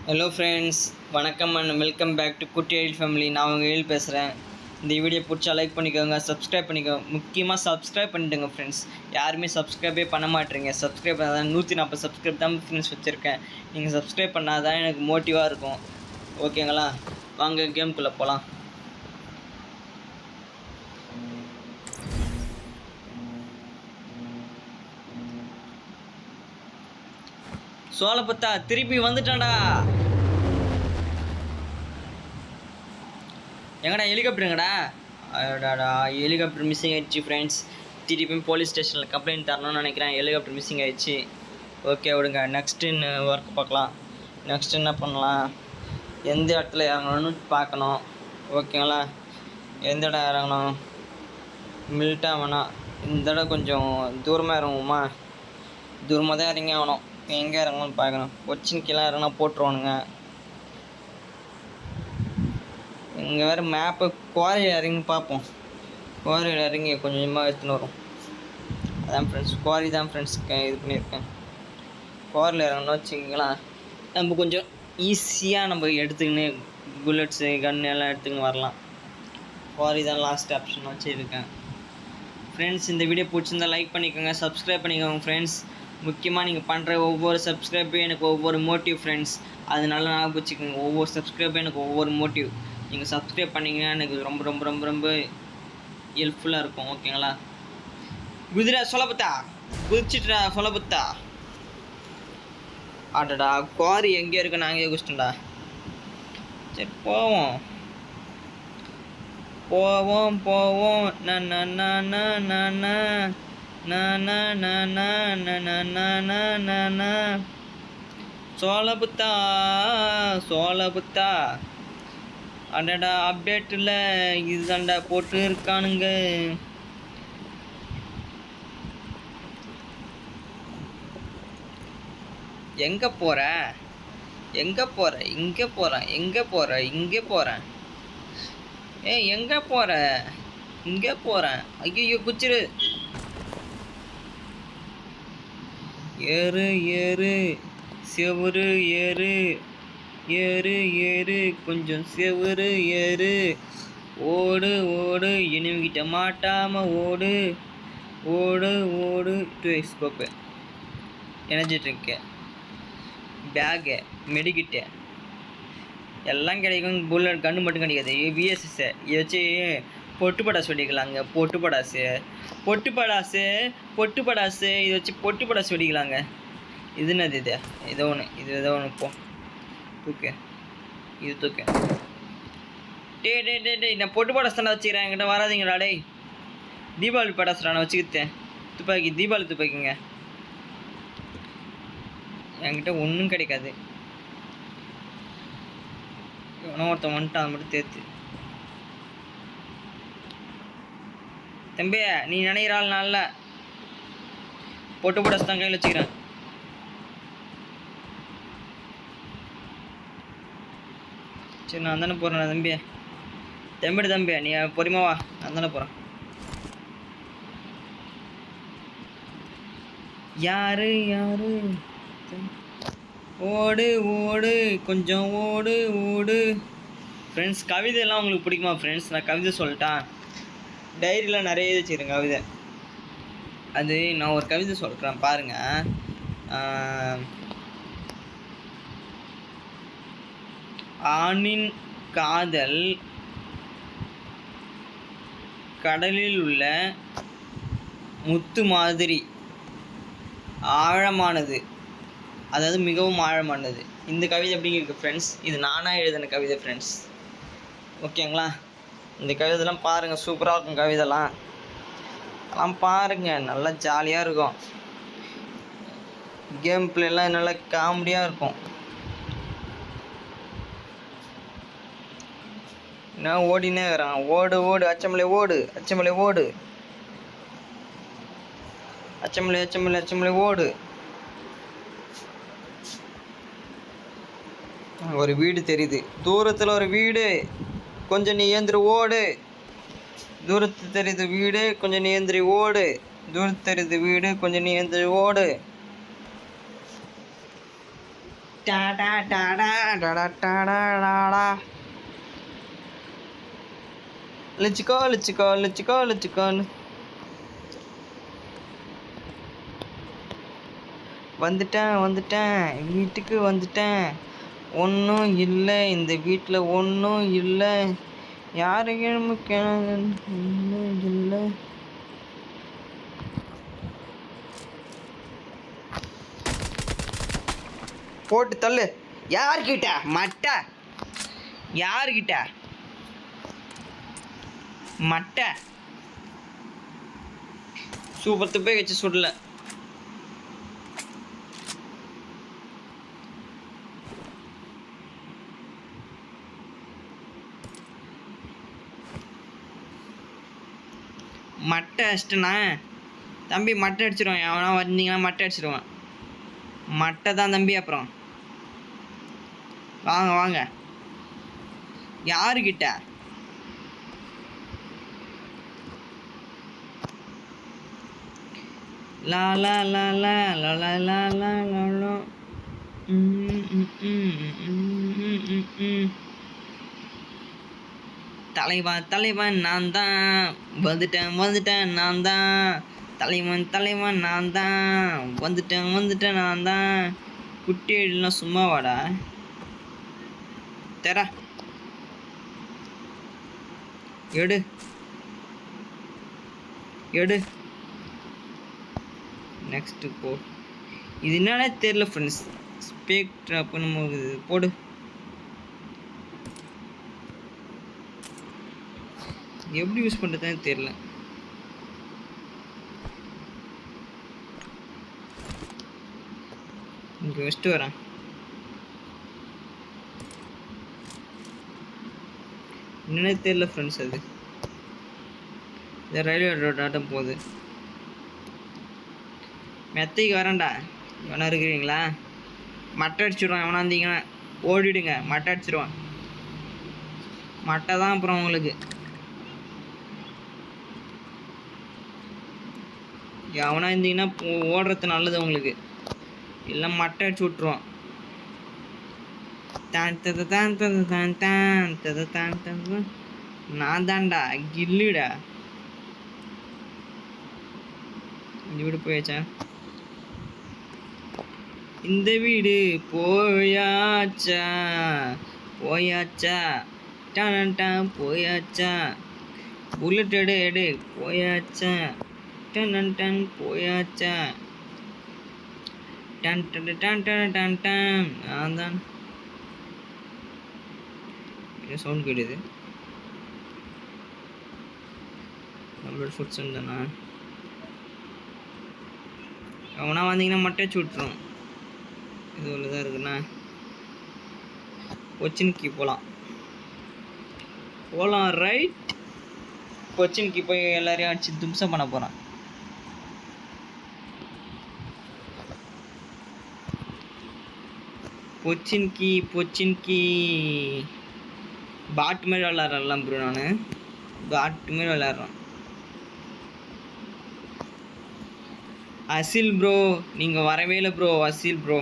Hello friends, வணக்கம் and welcome back to குட்டி எழில் family. நான் உங்கள் எழில் பேசுகிறேன். இந்த வீடியோ பிடிச்சா லைக் பண்ணிக்கோங்க, சப்ஸ்கிரைப் பண்ணிக்கோங்க. முக்கியமாக சப்ஸ்கிரைப் பண்ணிவிடுங்க ஃப்ரெண்ட்ஸ். யாருமே சப்ஸ்கிரைபே பண்ண மாட்டேறீங்க. சப்ஸ்கிரைப் பண்ணாதான் 140 சப்ஸ்கிரைப் தான் ஃப்ரெண்ட்ஸ் வச்சுருக்கேன். நீங்கள் சப்ஸ்கிரைப் பண்ணால் தான் எனக்கு மோட்டிவாக இருக்கும். ஓகேங்களா? வாங்க கேமுக்குள்ளே போகலாம். சோழபுத்தா திருப்பி வந்துட்டான்டா. எங்கடா ஹெலிகாப்டருங்கடா? அடாடா, ஹெலிகாப்டர் மிஸ்ஸிங் ஆயிடுச்சு ஃப்ரெண்ட்ஸ். திருப்பி போலீஸ் ஸ்டேஷனில் கம்ப்ளைண்ட் தரணும்னு நினைக்கிறேன். ஹெலிகாப்டர் மிஸ்ஸிங் ஆயிடுச்சு. ஓகே விடுங்க, நெக்ஸ்ட்டு ஒர்க் பார்க்கலாம். நெக்ஸ்ட் என்ன பண்ணலாம்? எந்த இடத்துல இறங்கணும்னு பார்க்கணும். ஓகேங்களா? எந்த இடம் இறங்கணும்? மில்ட்டா வேணாம். இந்த இடம் கொஞ்சம் தூரமாக இறங்குமா? தூரமாக தான் இறங்கி ஆகணும். எங்கே இறங்கணும்னு பார்க்கணும். கொச்சின் கீழே இறங்கினா போட்டுருவானுங்க. இங்கே வேறு மேப்பு குவாரியில் இறங்கி பார்ப்போம். குவாரியில் இறங்கி கொஞ்சம் கொஞ்சமாக எடுத்துன்னு வரும். அதான் ஃப்ரெண்ட்ஸ், குவாரி தான் ஃப்ரெண்ட்ஸ் இது பண்ணியிருக்கேன். குவாரியில் இறங்கணும்னு வச்சுக்கலாம். நம்ம கொஞ்சம் ஈஸியாக நம்ம எடுத்துக்கின்னு புல்லட்ஸு கன்று எல்லாம் எடுத்துக்கின்னு வரலாம். குவாரி தான் லாஸ்ட் ஆப்ஷன் வச்சுருக்கேன். ஃப்ரெண்ட்ஸ், இந்த வீடியோ பிடிச்சிருந்தால் லைக் பண்ணிக்கோங்க, சப்ஸ்கிரைப் பண்ணிக்கோங்க ஃப்ரெண்ட்ஸ். முக்கியமாக நீங்கள் பண்ணுற ஒவ்வொரு சப்ஸ்கிரைபும் எனக்கு ஒவ்வொரு மோட்டிவ் ஃப்ரெண்ட்ஸ். அதனால ஞாபகம் வச்சுக்கோங்க, ஒவ்வொரு சப்ஸ்கிரைபும் எனக்கு ஒவ்வொரு மோட்டிவ். நீங்கள் சப்ஸ்கிரைப் பண்ணிங்கன்னா எனக்கு ரொம்ப ரொம்ப ரொம்ப ரொம்ப ஹெல்ப்ஃபுல்லாக இருக்கும். ஓகேங்களா? குதிரை சொல்லபுத்தா குதிச்சிட்டா. சொல்லபுத்தா ஆட்டடா, குவாரி எங்கே இருக்கு? நாங்கள் குதிச்சிட்டோம்டா. சரி போவோம் போவோம் போவோம். சோழபுத்தா சோழபுத்தா. அடடா, அப்டேட்டில் இதுதாண்டா போட்டு இருக்கானுங்க. எங்கே போகிற? எங்கே போகிற? இங்கே போகிறேன். எங்கே போகிற? இங்கே போகிறேன். எங்கே போகிற? இங்கே போகிறேன். ஐயோ குச்சிரு. ஏறு ஏறு செவுரு ஏறு. ஏறு ஏறு கொஞ்சம் செவுரு ஏறு. ஓடு ஓடு இனிமிக்கிட்ட மாட்டாமல் ஓடு. ஓடு ஓடு. 2x scope, energy drink, bag, medkit எல்லாம் கிடைக்கும். புல்லட் கன்று மட்டும் கிடைக்காது. விஎஸ்எஸ் இதை வச்சு பொட்டு படாசு வெடிக்கலாங்க. பொட்டு படாசு பொட்டு படாசு பொட்டு படாசு இதை வச்சு பொட்டு படாசு வெடிக்கலாங்க. இது என்னது? இது ஏதோ ஒன்று, இது ஏதோ ஒன்று. போ தூக்கு, இது தூக்கு. டே டே டே டே நான் பொட்டு படாசு தானே வச்சுக்கிறேன். என்கிட்ட வராதிங்கடா டே. தீபாவளி படாசுடா நான் வச்சுக்கிட்டேன். துப்பாக்கி, தீபாவளி துப்பாக்கிங்க. என்கிட்ட ஒன்றும் கிடைக்காது. எவனோ ஒருத்தன் வந்துட்டான், அது மட்டும் தேர்த்து. தம்பி, நீ நினைக்கிறாள் நல்ல பொட்டு படாசு தான் கையில் வச்சுக்கிறேன். சரி, நான் தானே போகிறேன் தம்பி. தம்பி நீ பொறுமையா வா, நான் தானே போகிறேன். யாரு யாரு? ஓடு ஓடு கொஞ்சம் ஓடு ஓடு. ஃப்ரெண்ட்ஸ், கவிதையெல்லாம் உங்களுக்கு பிடிக்குமா ஃப்ரெண்ட்ஸ்? நான் கவிதை சொல்லிட்டேன். டைரியில் நிறைய வச்சுக்கிறேன் கவிதை. அது நான் ஒரு கவிதை சொல்கிறேன் பாருங்கள். ஆணின் காதல் கடலில் உள்ள முத்து மாதிரி ஆழமானது. அதாவது மிகவும் ஆழமானது. இந்த கவிதை எப்படி இருக்குது ஃப்ரெண்ட்ஸ்? இது நானாக எழுதின கவிதை ஃப்ரெண்ட்ஸ். ஓகேங்களா? இந்த கவிதைலாம் பாருங்கள், சூப்பராக இருக்கும். கவிதைலாம் அதெல்லாம் பாருங்கள், நல்லா ஜாலியாக இருக்கும். கேம் பிளேலாம் நல்லா காமெடியாக இருக்கும். என்ன ஓடினே இருக்கிறான்? ஓடு ஓடு அச்சமலை ஓடு. அச்சமலை ஓடு. அச்சமலை அச்சமலை அச்சமலை ஓடு. ஒரு வீடு தெரியுது தூரத்தில். ஒரு வீடு, கொஞ்சம் நீ ஏந்திரி ஓடு. தூரத்தில் தெரியுது வீடு, கொஞ்சம் நீ ஏந்திரி ஓடு. தூரத்தில் தெரியுது வீடு, கொஞ்சம் நீ ஏந்திரி ஓடு. டாடா டாடா டாடா டாடா டாடா. லெச்சுக்கோ லெச்சுக்கோ லெச்சுக்கோ லெச்சுக்கோ. வந்துட்டேன் வந்துட்டேன் வீட்டுக்கு வந்துட்டேன். ஒன்றும் இல்லை இந்த வீட்டில் ஒன்றும் இல்லை. யாரையும் ஒன்றும் இல்லை. போட்டு தள்ளு. யார்கிட்ட மட்டை? யார்கிட்ட மட்டை? சூப்பர் துப்பே வச்சு சுடல. மட்டை அடிச்சிட்டேண்ணா தம்பி. மட்டை அடிச்சிடுவேன். எவனா வந்தீங்கன்னா மட்டை அடிச்சிடுவேன். மட்டை தான் தம்பி. அப்புறம் வாங்க வாங்க. யாருக்கிட்ட? லா லா லா லா லா லா லா லா லா. தலைவன் தலைவன் நான் தான். வந்துட்டேன் வந்துட்டேன் நான் தான். தலைவன் தலைவன் நான் தான். வந்துட்டேன் வந்துட்டேன் நான் தான். குட்டி எழுலாம் சும்மா வாடா தெரா. எடு எடு. நெக்ஸ்ட்டு போ. இது என்னன்னே தெரியல ஃப்ரெண்ட்ஸ். ஸ்பெக்ட்ரா பண்ணும்போது போடு. எப்படி யூஸ் பண்ணுறதுன்னு தெரியல. இங்கே வச்சுட்டு வரேன். என்னன்னே தெரியல ஃப்ரெண்ட்ஸ். அது இந்த ரயில்வே ரோட் ஆட்டம் போகுது. மெத்தைக்கு வரேன்டா. எவனா இருக்கிறீங்களா? மட்டை அடிச்சிடுவான். எவனா இருந்தீங்கன்னா ஓடிடுங்க. மட்டை அடிச்சிடுவான். மட்டை தான் அப்புறம் உங்களுக்கு. எவனா இருந்தீங்கன்னா ஓடுறது நல்லது உங்களுக்கு. இல்லை மட்டை அடிச்சு விட்ருவான். நான் தான்டா கில்லுடா. இந்த வீடு போயாச்சா? இந்த வீடு போயாச்சா? போயாச்சா? டான் போயாச்சா? புல்லட் எடு எடு. போயாச்சா? டன் டன் போயாச்சா? டன் டன் டன் டன் டன் டன். நான் தான். சவுண்ட் கேட்டுது. நம்மளோட ஃபுட் சவுண்ட் தானா? அவனா வந்தீங்கன்னா மட்டை அடிச்சு விட்ருவோம். இது உள்ளதான் இருக்குண்ணா. கொச்சின்கி போகலாம் போகலாம் ரைட். கொச்சின்கி போய் எல்லாரையும் அடிச்சு தும்சம் பண்ண போகிறான். பொச்சின்கி பொச்சின்கி. பாட்டு மாதிரி விளாட்றேன் ப்ரோ. நான் பாட்டு மாதிரி விளாட்றேன். அசில் ப்ரோ நீங்கள் வரவே இல்லை ப்ரோ. அசில் ப்ரோ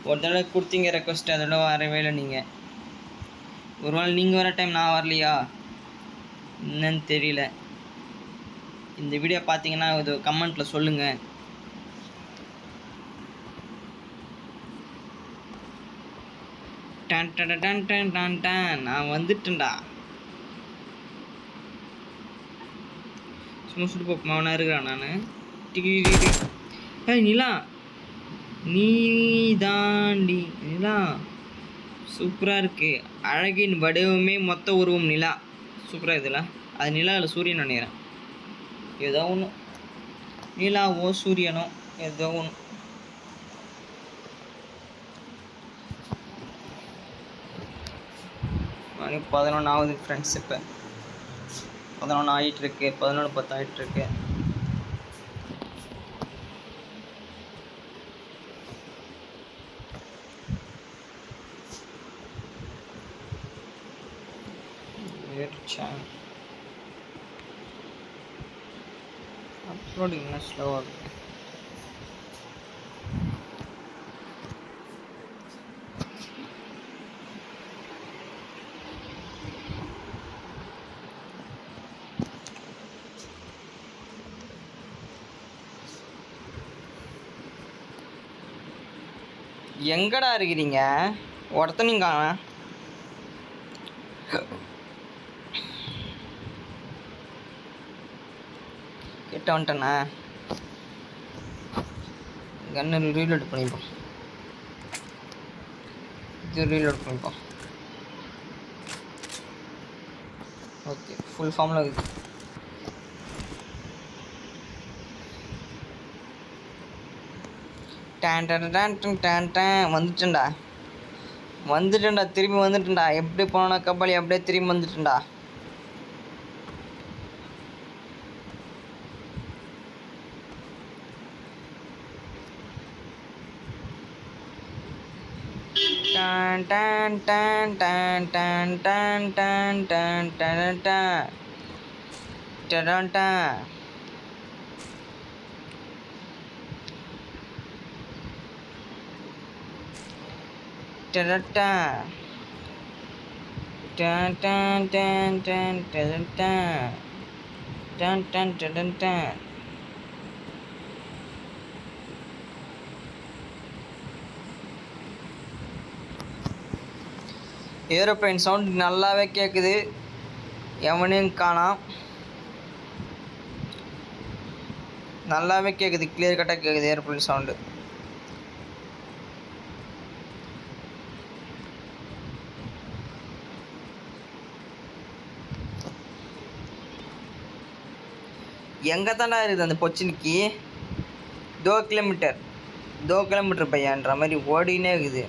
ஒரு தடவை கொடுத்தீங்க ரெக்வஸ்ட். அதோட வரவே இல்லை நீங்கள். ஒரு நாள் நீங்கள் வர டைம் நான் வரலையா என்னன்னு தெரியல. இந்த வீடியோ பார்த்தீங்கன்னா இது கமெண்ட்டில் சொல்லுங்கள். டன் டன் டன் டன் டன் டன். நான் வந்துட்டேன்டா. சும்மா சுட்டு போப்போம். அவனா இருக்கிறான். நான் நிலா நீ தாண்டி. நிலா சூப்பராக இருக்குது. அழகின் வடிவமே மொத்த உருவம் நிலா. சூப்பராக இதில். அது நிலா இல்லை சூரியன் நினைக்கிறேன். ஏதோ ஒன்று. நிலாவோ சூரியனோ ஏதோ ஒன்று. மணி 11 ஆகுது ஃப்ரெண்ட்ஸ். இப்போ 11 ஆகிட்டுருக்கு. 11:10 ஆகிட்டுருக்கு. அப்லோடிங் என்ன ஸ்லோவாக இருக்குது. எங்கடா இருக்கிறீங்க? ஒருத்தனையும் காணோம். கிட்ட வந்துட்டேண்ணா. கன்னு ரீலோட் பண்ணிப்போம். இது ரீலோட் பண்ணிப்போம். ஓகே, ஃபுல் ஃபார்மில் இருக்குது. வந்துட்டேன்டா திரும்பி வந்துட்டேன்டா. எப்படி போனா கபாலி அப்படியே திரும்பி வந்துட்டேன்டா. ஏரோப்ளைன் சவுண்ட் நல்லாவே கேட்குது. எவனையும் காணோம். நல்லாவே கேட்குது, கிளியர் கட்டாக கேட்குது ஏரோப்ளைன் சவுண்டு. எங்கே தாண்டா இருக்குது அந்த பொச்சினிக்கு? 2 கிலோமீட்டர் பையன்ற மாதிரி ஓடினே இருக்குது.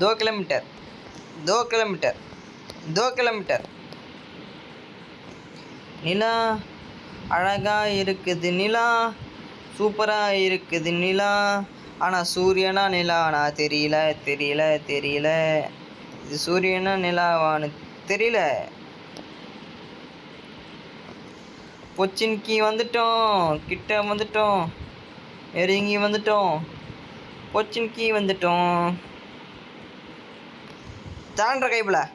दो किलोमीटर நிலா அழகா இருக்குது, நிலா சூப்பரா இருக்குது நிலா. ஆனால் சூரியனா நிலாவானா தெரியல. இது சூரியனா நிலாவான்னு தெரியல. பொச்சின்கி வந்துட்டோம், கிட்ட வந்துட்டோம், நெருங்கி வந்துட்டோம், பொச்சின்கி வந்துட்டோம். தாண்ட கைப்பில்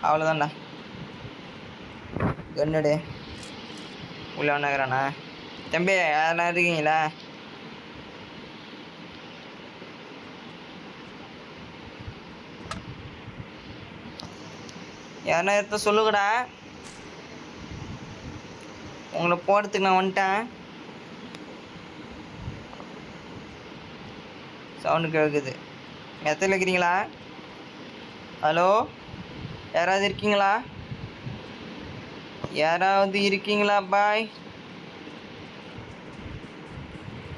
அவ்வளோதான்டா. கன்னடு உள்ள ஒன்றாகிறாண்ணா. தம்பி யாரெல்லாம் இருக்கீங்களா? யாருன்னா எடுத்த சொல்லுங்கடா. உங்களை போகிறதுக்கு நான் வந்துட்டேன். சவுண்டு கேட்குது. எத்தனை இருக்கிறீங்களா? ஹலோ, யாராவது இருக்கீங்களா? பாய்.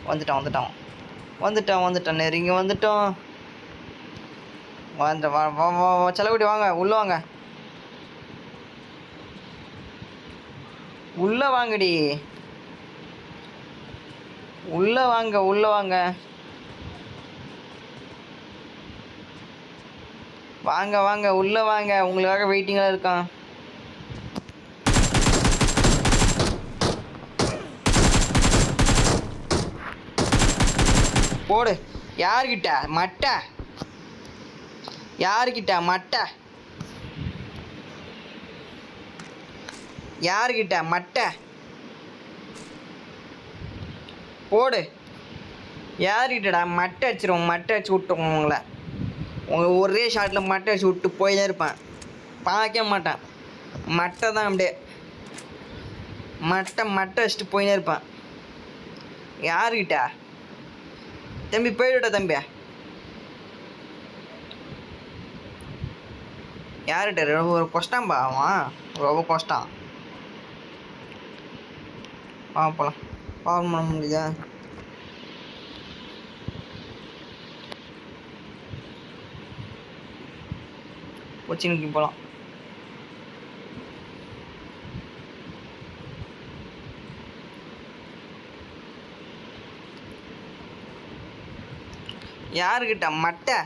வந்துட்டான் நெருங்கி வந்துட்டோம். செலகுடி வாங்க, உள்ளே வாங்க. உள்ளே வாங்கடி, உள்ளே வாங்க. வாங்க உள்ளே வாங்க, உங்களுக்காக வெயிட்டிங்காக இருக்கான். போடு. யாருக்கிட்ட மட்டை? போடு. யாருக்கிட்டடா? மட்டை அடிச்சிருவோம், மட்டை அடிச்சு விட்டுருவோம் உங்களை. ஒரே ஷாட்டில் மட்டை அடிச்சு விட்டு போய் தான் இருப்பேன். பார்க்க மாட்டேன். மட்டை தான் அப்படியே மட்டை அடிச்சுட்டு போயினே இருப்பேன். யாருக்கிட்ட? தம்பி போயிடுடா தம்பி. யார்கிட்ட? ரொம்ப கஷ்டம்பா அவன், ரொம்ப கஷ்டம். போகலாம். பாவம் பண்ண முடியுதா? கொச்சினுக்கு போகலாம். யாருக்கிட்ட? மட்டை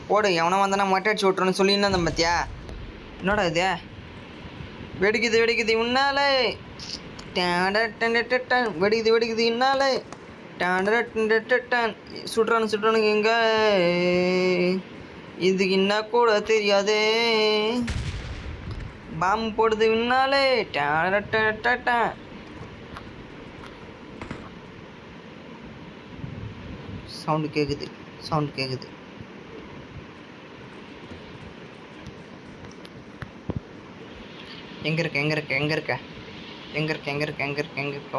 போடு. எவனா வந்தானா மட்டை அடிச்சு விட்றோன்னு சொல்லின்னு அந்த பத்தியா? என்னடா இது? வெடிக்குது உன்னாலே, வெடிக்குது இன்னாலே, சுடுறானு எங்க இதுக்கு என்ன கூட தெரியாதே. பாம்பு போடுது விண்ணாலே. சவுண்டு கேட்குது. எங்கே இருக்க?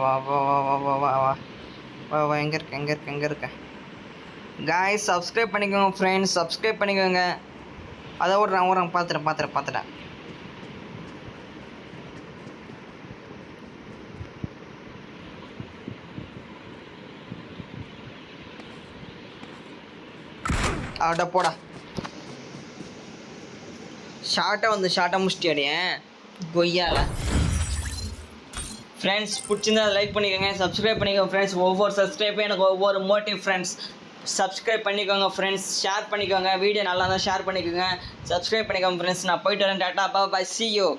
வா வா வா வா வா வா வா வா வா எங்கே இருக்க? காய்ஸ் சப்ஸ்கிரைப் பண்ணிக்கோங்க ஃப்ரெண்ட்ஸ், சப்ஸ்கிரைப் பண்ணிக்கோங்க. அதை ஓடுறான் பார்த்துட்டேன். அட போடா. ஷார்ட்டாக முடிச்சிட்டியாடியேன் கொய்யால. ஃப்ரெண்ட்ஸ் பிடிச்சிருந்தா லைக் பண்ணிக்கோங்க, சப்ஸ்கிரைப் பண்ணிக்கோங்க ஃப்ரெண்ட்ஸ். ஒவ்வொரு சப்ஸ்கிரைப்பும் எனக்கு ஒவ்வொரு மோட்டிவ் ஃப்ரெண்ட்ஸ். சப்ஸ்கிரைப் பண்ணிக்கோங்க ஃப்ரெண்ட்ஸ், ஷேர் பண்ணிக்கோங்க. வீடியோ நல்லா தான் ஷேர் பண்ணிக்கோங்க, சப்ஸ்கிரைப் பண்ணிக்கோங்க ஃப்ரெண்ட்ஸ். நான் போயிட்டு வரேன். Tata, bye, see you.